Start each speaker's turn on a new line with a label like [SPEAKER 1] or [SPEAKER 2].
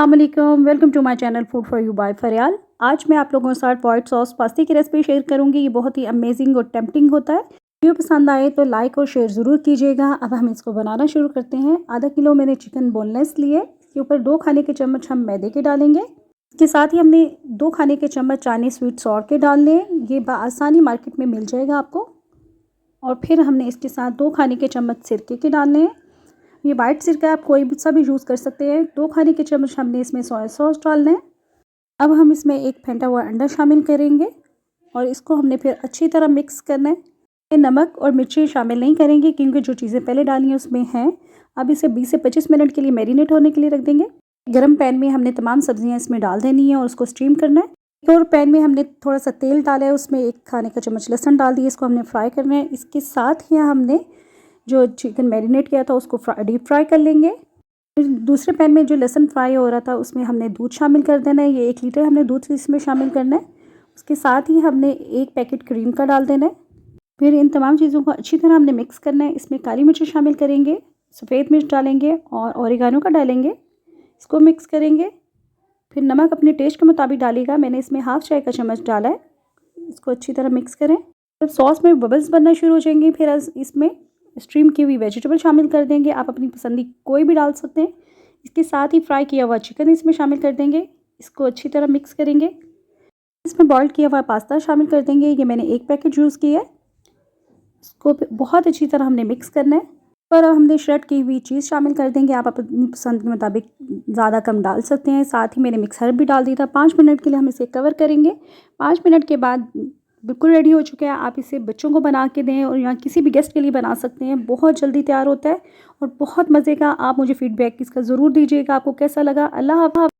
[SPEAKER 1] अस्सलाम वालेकुम, welcome to my channel food for you by Fariyal. आज मैं आप लोगों के साथ वाइट सॉस पास्ते की रेसिपी शेयर करूंगी। ये बहुत ही अमेजिंग और टेम्पटिंग होता है। वीडियो पसंद आए तो लाइक और शेयर ज़रूर कीजिएगा। अब हम इसको बनाना शुरू करते हैं। आधा किलो मैंने चिकन बोनलेस लिए। इसके ऊपर 2 खाने के चम्मच हम मैदे के डालेंगे। इसके साथ ही हमने 2 खाने के चम्मच चाइनीज स्वीट सॉस के डाल लें। ये आसानी मार्केट में मिल जाएगा आपको। और फिर हमने इसके साथ 2 खाने के चम्मच सिरके के डालने हैं। ये वाइट सिरका आप कोई भी सा भी यूज़ कर सकते हैं। 2 खाने के चम्मच हमने इसमें सोया सॉस डालना है। अब हम इसमें एक फेंटा हुआ अंडा शामिल करेंगे और इसको हमने फिर अच्छी तरह मिक्स करना है। नमक और मिर्ची शामिल नहीं करेंगे क्योंकि जो चीज़ें पहले डाली हैं उसमें हैं। अब इसे 20 से 25 मिनट के लिए मैरिनेट होने के लिए रख देंगे। गरम पैन में हमने तमाम सब्जियां इसमें डाल देनी है और उसको स्टीम करना है। एक और पैन में हमने थोड़ा सा तेल डाला है, उसमें 1 खाने का चम्मच लहसुन डाल दिया। इसको हमने फ्राई करना है। इसके साथ ही हमने जो चिकन मैरिनेट किया था उसको डीप फ्राई कर लेंगे। फिर दूसरे पैन में जो लहसुन फ्राई हो रहा था उसमें हमने दूध शामिल कर देना है। ये 1 लीटर हमने दूध इसमें शामिल करना है। उसके साथ ही हमने 1 पैकेट क्रीम का डाल देना है। फिर इन तमाम चीज़ों को अच्छी तरह हमने मिक्स करना है। इसमें काली मिर्च शामिल करेंगे, सफ़ेद मिर्च डालेंगे और ऑरिगानो का डालेंगे। इसको मिक्स करेंगे। फिर नमक अपने टेस्ट के मुताबिक डालिएगा। मैंने इसमें हाफ़ चाय का चम्मच डाला है। इसको अच्छी तरह मिक्स करें। जब सॉस में बबल्स बनना शुरू हो जाएंगे फिर इसमें स्ट्रीम की हुई वेजिटेबल शामिल कर देंगे। आप अपनी पसंद की कोई भी डाल सकते हैं। इसके साथ ही फ्राई किया हुआ चिकन इसमें शामिल कर देंगे। इसको अच्छी तरह मिक्स करेंगे। इसमें बॉइल्ड किया हुआ पास्ता शामिल कर देंगे। ये मैंने 1 पैकेट यूज़ किया है। इसको बहुत अच्छी तरह हमने मिक्स करना है। पर हमने श्रेड की हुई चीज़ शामिल कर देंगे। आप अपनी पसंद के मुताबिक ज़्यादा कम डाल सकते हैं। साथ ही मैंने मिक्स हर्ब भी डाल दिया था। 5 मिनट के लिए हम इसे कवर करेंगे। 5 मिनट के बाद बिल्कुल रेडी हो चुका है। आप इसे बच्चों को बना के दें और या किसी भी गेस्ट के लिए बना सकते हैं। बहुत जल्दी तैयार होता है और बहुत मज़े का। आप मुझे फीडबैक इसका ज़रूर दीजिएगा, आपको कैसा लगा। अल्लाह हाफ़िज़।